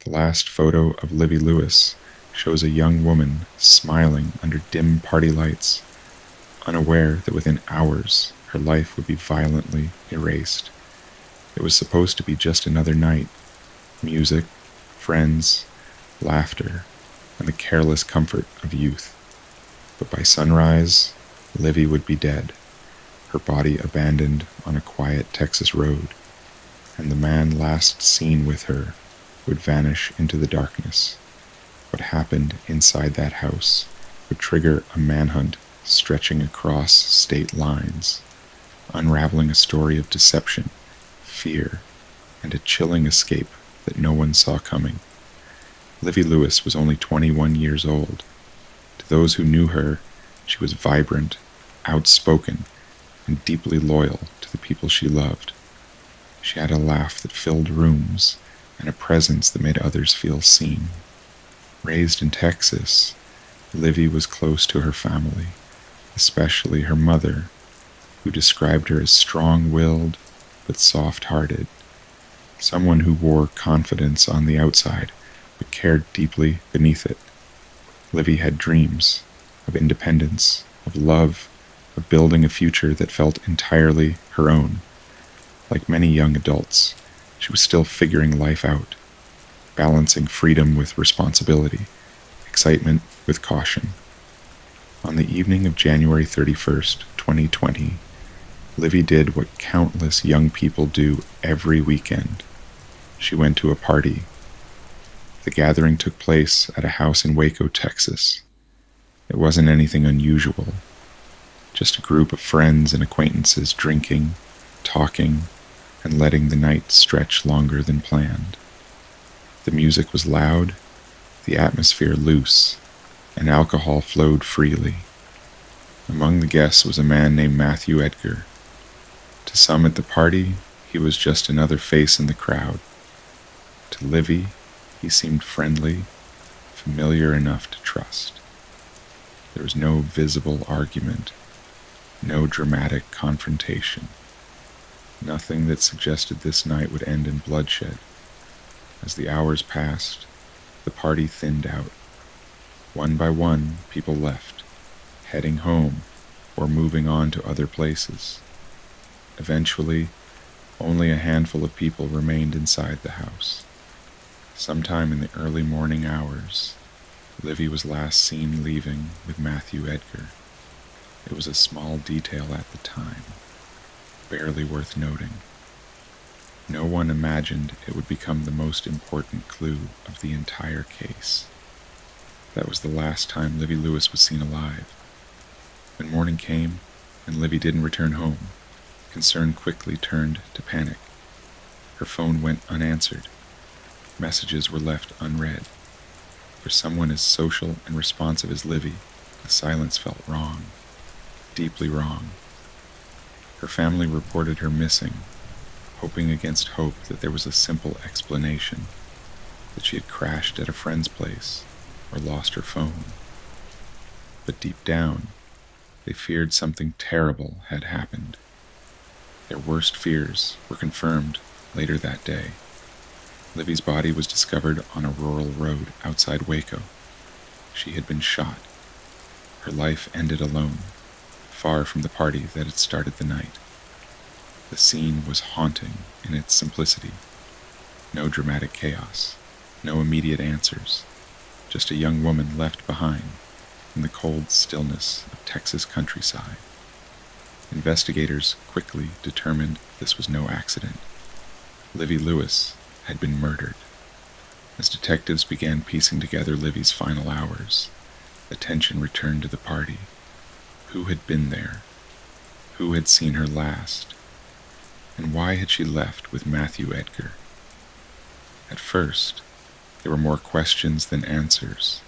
The last photo of Livy Lewis shows a young woman smiling under dim party lights, unaware that within hours her life would be violently erased. It was supposed to be just another night. Music, friends, laughter, and the careless comfort of youth. But by sunrise, Livy would be dead, her body abandoned on a quiet Texas road, and the man last seen with her would vanish into the darkness. What happened inside that house would trigger a manhunt stretching across state lines, unraveling a story of deception, fear, and a chilling escape that no one saw coming. Livy Lewis was only 21 years old. To those who knew her, she was vibrant, outspoken, and deeply loyal to the people she loved. She had a laugh that filled rooms and a presence that made others feel seen. Raised in Texas, Livy was close to her family, especially her mother, who described her as strong-willed but soft-hearted, someone who wore confidence on the outside but cared deeply beneath it. Livy had dreams of independence, of love, of building a future that felt entirely her own. Like many young adults, she was still figuring life out, balancing freedom with responsibility, excitement with caution. On the evening of January 31st, 2020, Livy did what countless young people do every weekend. She went to a party. The gathering took place at a house in Waco, Texas. It wasn't anything unusual, just a group of friends and acquaintances drinking, talking, and letting the night stretch longer than planned. The music was loud, the atmosphere loose, and alcohol flowed freely. Among the guests was a man named Matthew Edgar. To some at the party, he was just another face in the crowd. To Livy, he seemed friendly, familiar enough to trust. There was no visible argument, no dramatic confrontation, nothing that suggested this night would end in bloodshed. As the hours passed, the party thinned out. One by one, people left, heading home or moving on to other places. Eventually, only a handful of people remained inside the house. Sometime in the early morning hours, Livy was last seen leaving with Matthew Edgar. It was a small detail at the time, barely worth noting. No one imagined it would become the most important clue of the entire case. That was the last time Livy Lewis was seen alive. When morning came and Livy didn't return home, concern quickly turned to panic. Her phone went unanswered. Messages were left unread. For someone as social and responsive as Livy, the silence felt wrong, deeply wrong. Her family reported her missing, hoping against hope that there was a simple explanation, that she had crashed at a friend's place or lost her phone. But deep down, they feared something terrible had happened. Their worst fears were confirmed later that day. Livy's body was discovered on a rural road outside Waco. She had been shot. Her life ended alone, far from the party that had started the night. The scene was haunting in its simplicity. No dramatic chaos, no immediate answers, just a young woman left behind in the cold stillness of Texas countryside. Investigators quickly determined this was no accident. Livy Lewis had been murdered. As detectives began piecing together Livy's final hours, attention returned to the party. Who had been there? Who had seen her last? And why had she left with Matthew Edgar? At first, there were more questions than answers.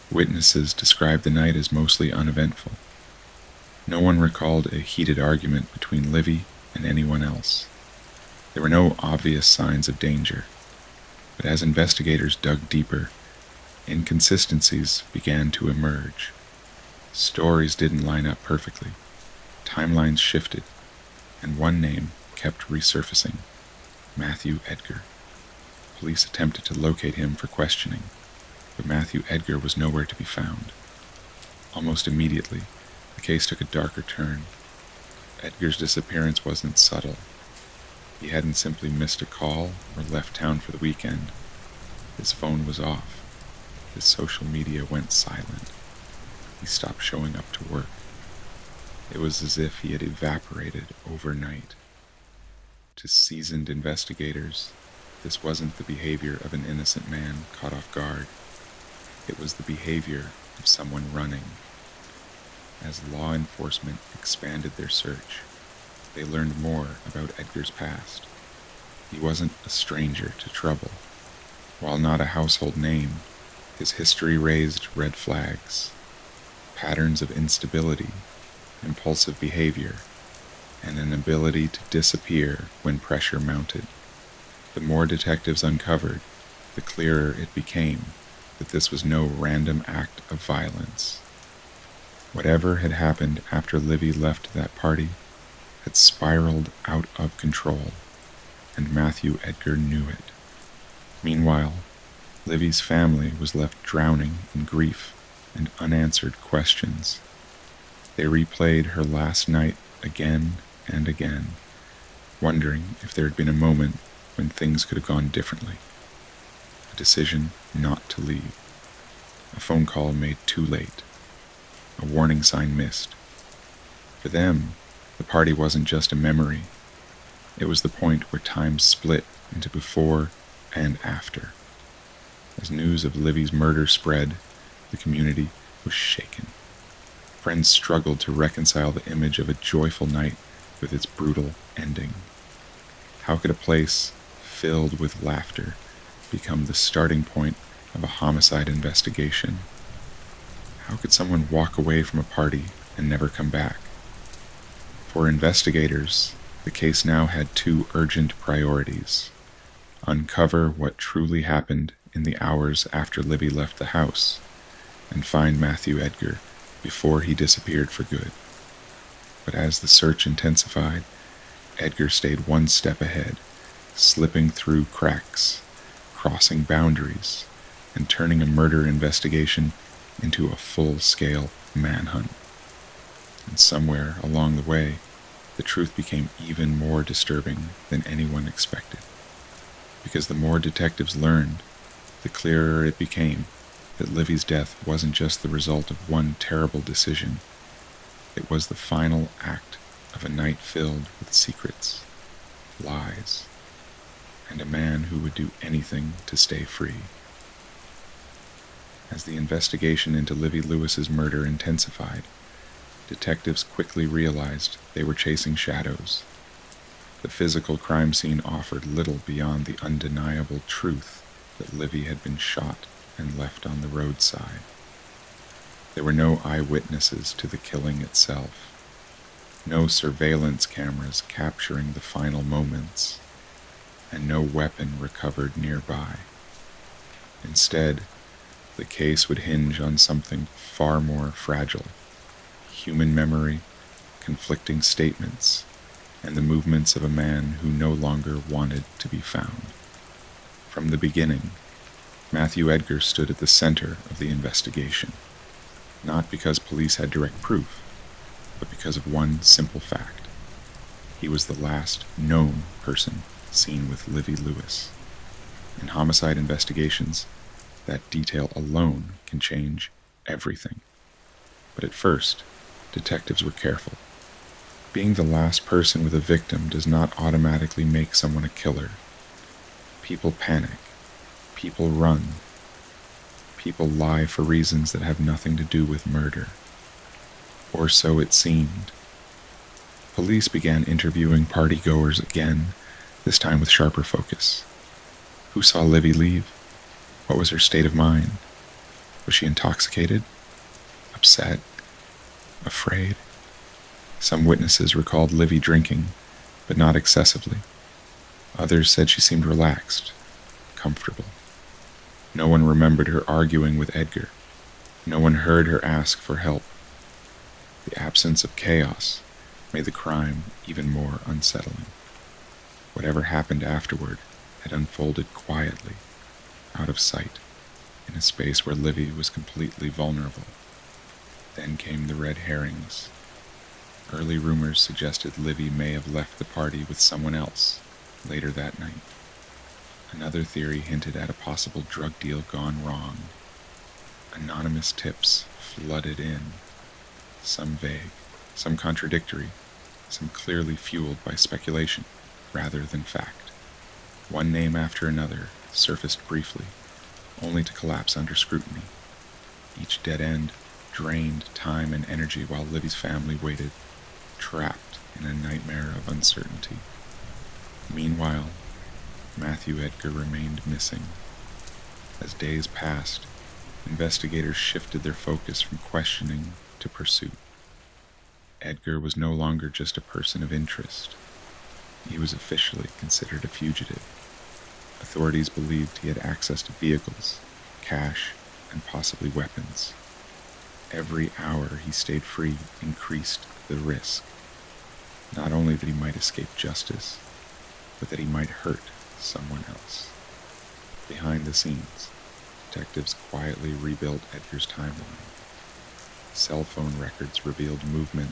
Witnesses described the night as mostly uneventful. No one recalled a heated argument between Livy and anyone else. There were no obvious signs of danger, but as investigators dug deeper, inconsistencies began to emerge. Stories didn't line up perfectly, timelines shifted, and one name kept resurfacing: Matthew Edgar. Police attempted to locate him for questioning, but Matthew Edgar was nowhere to be found. Almost immediately, the case took a darker turn. Edgar's disappearance wasn't subtle. He hadn't simply missed a call or left town for the weekend. His phone was off. His social media went silent. He stopped showing up to work. It was as if he had evaporated overnight. To seasoned investigators, this wasn't the behavior of an innocent man caught off guard. It was the behavior of someone running. As law enforcement expanded their search, they learned more about Edgar's past. He wasn't a stranger to trouble. While not a household name, his history raised red flags. Patterns of instability, impulsive behavior, and an ability to disappear when pressure mounted. The more detectives uncovered, the clearer it became that this was no random act of violence. Whatever had happened after Livy left that party had spiraled out of control, and Matthew Edgar knew it. Meanwhile, Livy's family was left drowning in grief and unanswered questions. They replayed her last night again and again, wondering if there had been a moment when things could have gone differently. A decision not to leave. A phone call made too late. A warning sign missed. For them, the party wasn't just a memory. It was the point where time split into before and after. As news of Livy's murder spread, the community was shaken. Friends struggled to reconcile the image of a joyful night with its brutal ending. How could a place filled with laughter become the starting point of a homicide investigation? How could someone walk away from a party and never come back? For investigators, the case now had two urgent priorities: uncover what truly happened in the hours after Livy left the house, and find Matthew Edgar before he disappeared for good. But as the search intensified, Edgar stayed one step ahead, slipping through cracks, crossing boundaries, and turning a murder investigation into a full-scale manhunt. And somewhere along the way, the truth became even more disturbing than anyone expected. Because the more detectives learned, the clearer it became that Livy's death wasn't just the result of one terrible decision. It was the final act of a night filled with secrets, lies, and a man who would do anything to stay free. As the investigation into Livy Lewis's murder intensified, detectives quickly realized they were chasing shadows. The physical crime scene offered little beyond the undeniable truth that Livy had been shot and left on the roadside. There were no eyewitnesses to the killing itself, no surveillance cameras capturing the final moments, and no weapon recovered nearby. Instead, the case would hinge on something far more fragile: human memory, conflicting statements, and the movements of a man who no longer wanted to be found. From the beginning, Matthew Edgar stood at the center of the investigation, not because police had direct proof, but because of one simple fact. He was the last known person seen with Livy Lewis. In homicide investigations, that detail alone can change everything. But at first, detectives were careful. Being the last person with a victim does not automatically make someone a killer. People panic. People run. People lie for reasons that have nothing to do with murder. Or so it seemed. Police began interviewing partygoers again, this time with sharper focus. Who saw Livy leave? What was her state of mind? Was she intoxicated? Upset? Afraid? Some witnesses recalled Livy drinking, but not excessively. Others said she seemed relaxed, comfortable. No one remembered her arguing with Edgar. No one heard her ask for help. The absence of chaos made the crime even more unsettling. Whatever happened afterward had unfolded quietly, out of sight, in a space where Livy was completely vulnerable. Then came the red herrings. Early rumors suggested Livy may have left the party with someone else later that night. Another theory hinted at a possible drug deal gone wrong. Anonymous tips flooded in, some vague, some contradictory, some clearly fueled by speculation rather than fact. One name after another surfaced briefly, only to collapse under scrutiny. Each dead end drained time and energy while Livy's family waited, trapped in a nightmare of uncertainty. Meanwhile, Matthew Edgar remained missing. As days passed, investigators shifted their focus from questioning to pursuit. Edgar was no longer just a person of interest. He was officially considered a fugitive. Authorities believed he had access to vehicles, cash, and possibly weapons. Every hour he stayed free increased the risk. Not only that he might escape justice, but that he might hurt someone else. Behind the scenes, detectives quietly rebuilt Edgar's timeline. Cell phone records revealed movement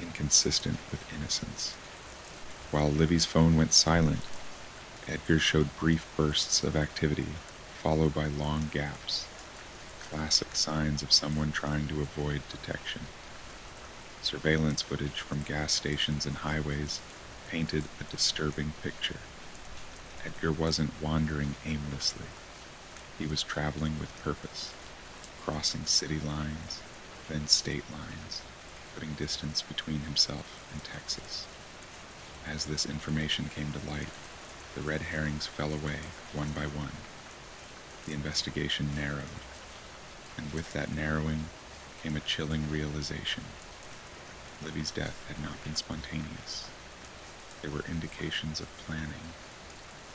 inconsistent with innocence. While Livy's phone went silent, Edgar showed brief bursts of activity, followed by long gaps, classic signs of someone trying to avoid detection. Surveillance footage from gas stations and highways painted a disturbing picture. Edgar wasn't wandering aimlessly. He was traveling with purpose, crossing city lines, then state lines, putting distance between himself and Texas. As this information came to light, the red herrings fell away one by one. The investigation narrowed, and with that narrowing came a chilling realization. Livy's death had not been spontaneous. There were indications of planning,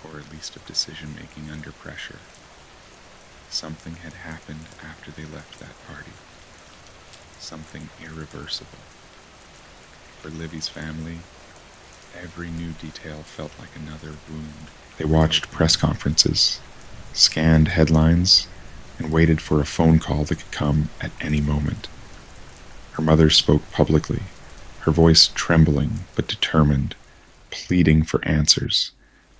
or at least of decision-making under pressure. Something had happened after they left that party. Something irreversible. For Livy's family, every new detail felt like another wound. They watched press conferences, scanned headlines, and waited for a phone call that could come at any moment. Her mother spoke publicly, her voice trembling but determined, pleading for answers,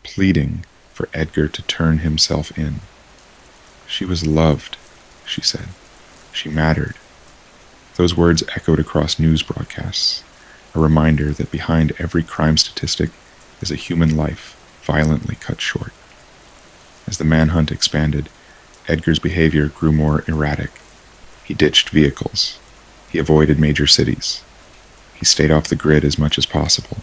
pleading for Edgar to turn himself in. She was loved, she said. She mattered. Those words echoed across news broadcasts, a reminder that behind every crime statistic is a human life violently cut short. As the manhunt expanded, Edgar's behavior grew more erratic. He ditched vehicles. He avoided major cities. He stayed off the grid as much as possible.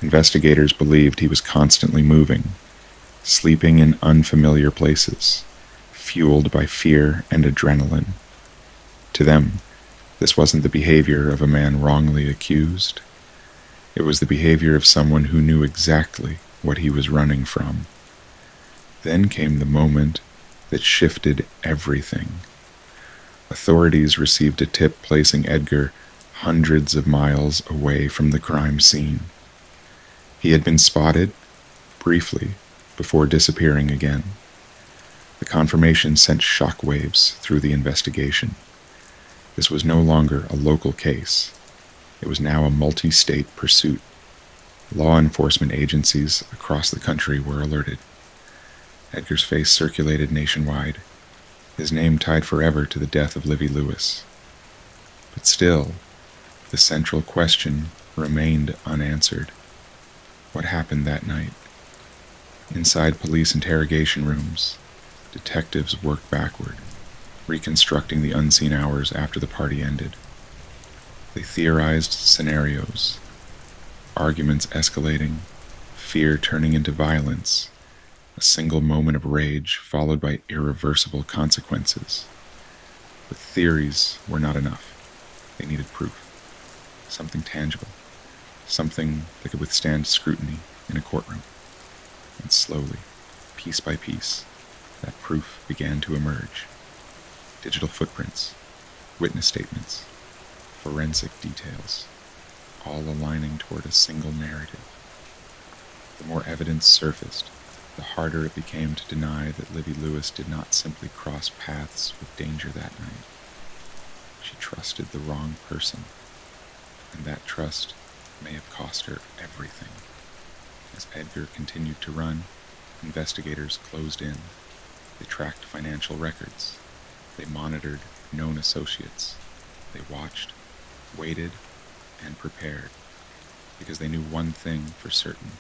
Investigators believed he was constantly moving, sleeping in unfamiliar places, fueled by fear and adrenaline. To them, this wasn't the behavior of a man wrongly accused. It was the behavior of someone who knew exactly what he was running from. Then came the moment that shifted everything. Authorities received a tip placing Edgar hundreds of miles away from the crime scene. He had been spotted, briefly, before disappearing again. The confirmation sent shockwaves through the investigation. This was no longer a local case. It was now a multi-state pursuit. Law enforcement agencies across the country were alerted. Edgar's face circulated nationwide, his name tied forever to the death of Livy Lewis. But still, the central question remained unanswered. What happened that night? Inside police interrogation rooms, detectives worked backward, reconstructing the unseen hours after the party ended. They theorized scenarios, arguments escalating, fear turning into violence, a single moment of rage followed by irreversible consequences. But theories were not enough. They needed proof. Something tangible. Something that could withstand scrutiny in a courtroom. And slowly, piece by piece, that proof began to emerge. Digital footprints, witness statements, forensic details, all aligning toward a single narrative. The more evidence surfaced, the harder it became to deny that Livy Lewis did not simply cross paths with danger that night. She trusted the wrong person, and that trust may have cost her everything. As Edgar continued to run, investigators closed in. They tracked financial records. They monitored known associates. They watched, waited, and prepared, because they knew one thing for certain: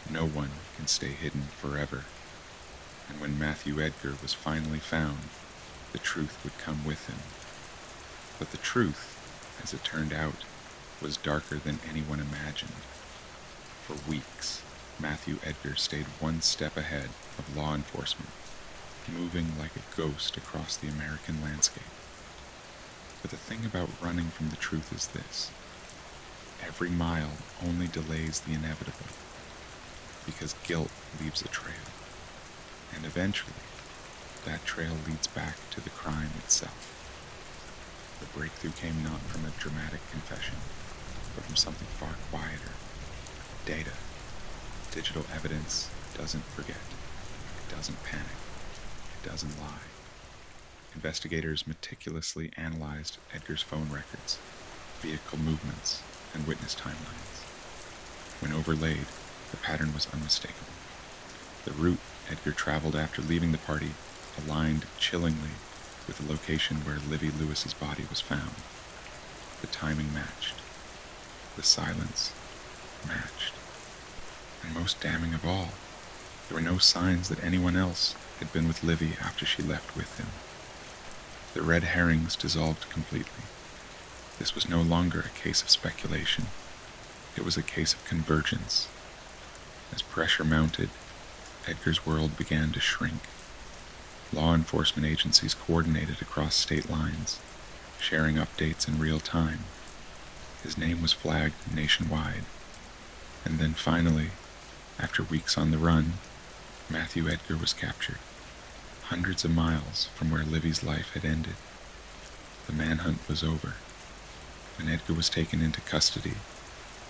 no one can stay hidden forever. And when Matthew Edgar was finally found, the truth would come with him. But the truth, as it turned out, was darker than anyone imagined. For weeks, Matthew Edgar stayed one step ahead of law enforcement, moving like a ghost across the American landscape. But the thing about running from the truth is this: every mile only delays the inevitable, because guilt leaves a trail, and eventually, that trail leads back to the crime itself. The breakthrough came not from a dramatic confession, but from something far quieter: data. Digital evidence doesn't forget. It doesn't panic. It doesn't lie. Investigators meticulously analyzed Edgar's phone records, vehicle movements, and witness timelines. When overlaid, the pattern was unmistakable. The route Edgar traveled after leaving the party aligned chillingly with the location where Livy Lewis's body was found. The timing matched. The silence matched. And most damning of all, there were no signs that anyone else had been with Livy after she left with him. The red herrings dissolved completely. This was no longer a case of speculation. It was a case of convergence. As pressure mounted, Edgar's world began to shrink. Law enforcement agencies coordinated across state lines, sharing updates in real time. His name was flagged nationwide. And then finally, after weeks on the run, Matthew Edgar was captured, hundreds of miles from where Livy's life had ended. The manhunt was over. When Edgar was taken into custody,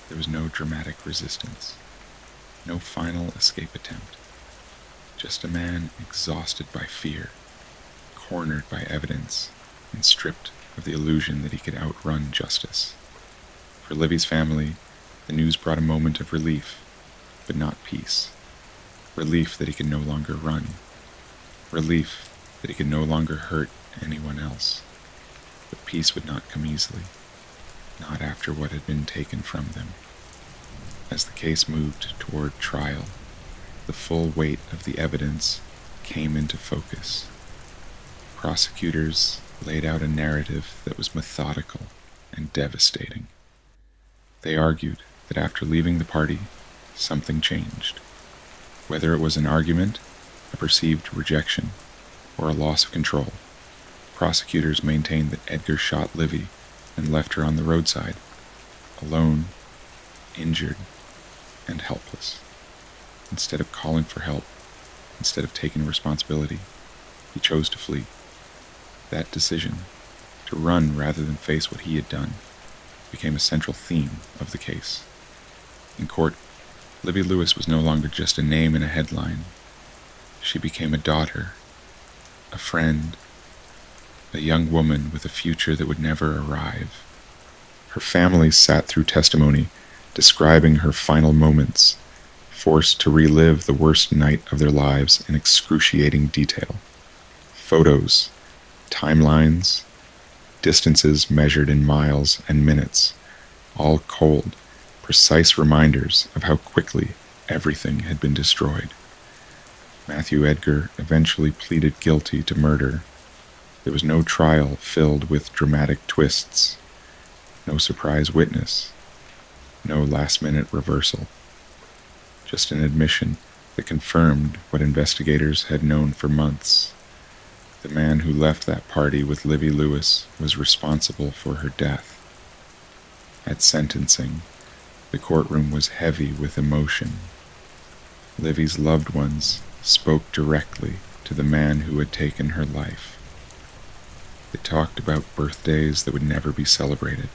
there was no dramatic resistance, no final escape attempt. Just a man exhausted by fear, cornered by evidence, and stripped of the illusion that he could outrun justice. For Livy's family, the news brought a moment of relief, but not peace. Relief that he could no longer run. Relief that he could no longer hurt anyone else. But peace would not come easily, not after what had been taken from them. As the case moved toward trial, the full weight of the evidence came into focus. Prosecutors laid out a narrative that was methodical and devastating. They argued that after leaving the party, something changed. Whether it was an argument, a perceived rejection, or a loss of control, prosecutors maintained that Edgar shot Livy and left her on the roadside, alone, injured, and helpless. Instead of calling for help, instead of taking responsibility, he chose to flee. That decision, to run rather than face what he had done, became a central theme of the case. In court, Livy Lewis was no longer just a name in a headline. She became a daughter, a friend, a young woman with a future that would never arrive. Her family sat through testimony describing her final moments, forced to relive the worst night of their lives in excruciating detail. Photos, timelines, distances measured in miles and minutes, all cold, precise reminders of how quickly everything had been destroyed. Matthew Edgar eventually pleaded guilty to murder. There was no trial filled with dramatic twists, no surprise witness, no last-minute reversal. Just an admission that confirmed what investigators had known for months. The man who left that party with Livy Lewis was responsible for her death. At sentencing, the courtroom was heavy with emotion. Livy's loved ones spoke directly to the man who had taken her life. They talked about birthdays that would never be celebrated,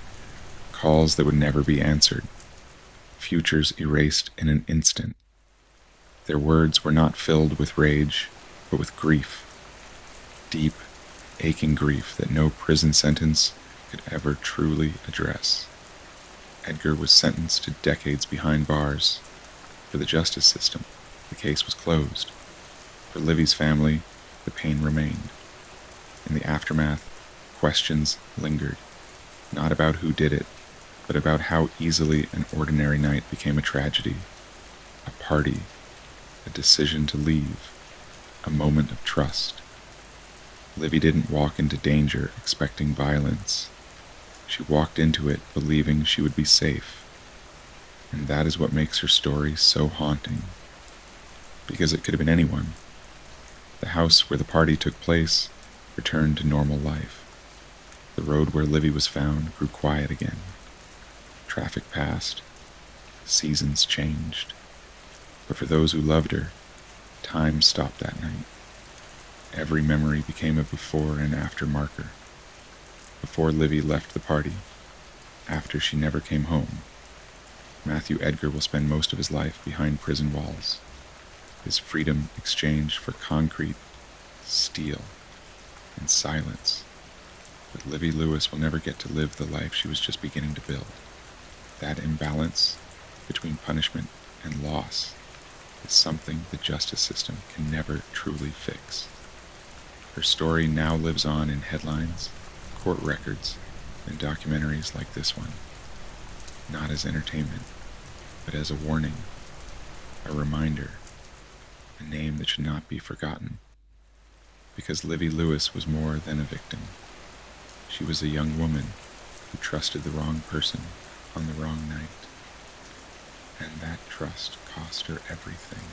calls that would never be answered, futures erased in an instant. Their words were not filled with rage, but with grief, deep, aching grief that no prison sentence could ever truly address. Edgar was sentenced to decades behind bars. For the justice system, the case was closed. For Livye's family, the pain remained. In the aftermath, questions lingered, not about who did it, but about how easily an ordinary night became a tragedy, a party, a decision to leave, a moment of trust. Livye didn't walk into danger expecting violence. She walked into it believing she would be safe. And that is what makes her story so haunting. Because it could have been anyone. The house where the party took place returned to normal life. The road where Livye was found grew quiet again. Traffic passed. Seasons changed. But for those who loved her, time stopped that night. Every memory became a before and after marker. Before Livye left the party, after she never came home, Matthew Edgar will spend most of his life behind prison walls, his freedom exchanged for concrete, steel, and silence. But Livye Lewis will never get to live the life she was just beginning to build. That imbalance between punishment and loss is something the justice system can never truly fix. Her story now lives on in headlines, court records, and documentaries like this one, not as entertainment, but as a warning, a reminder, a name that should not be forgotten. Because Livye Lewis was more than a victim. She was a young woman who trusted the wrong person on the wrong night. And that trust cost her everything.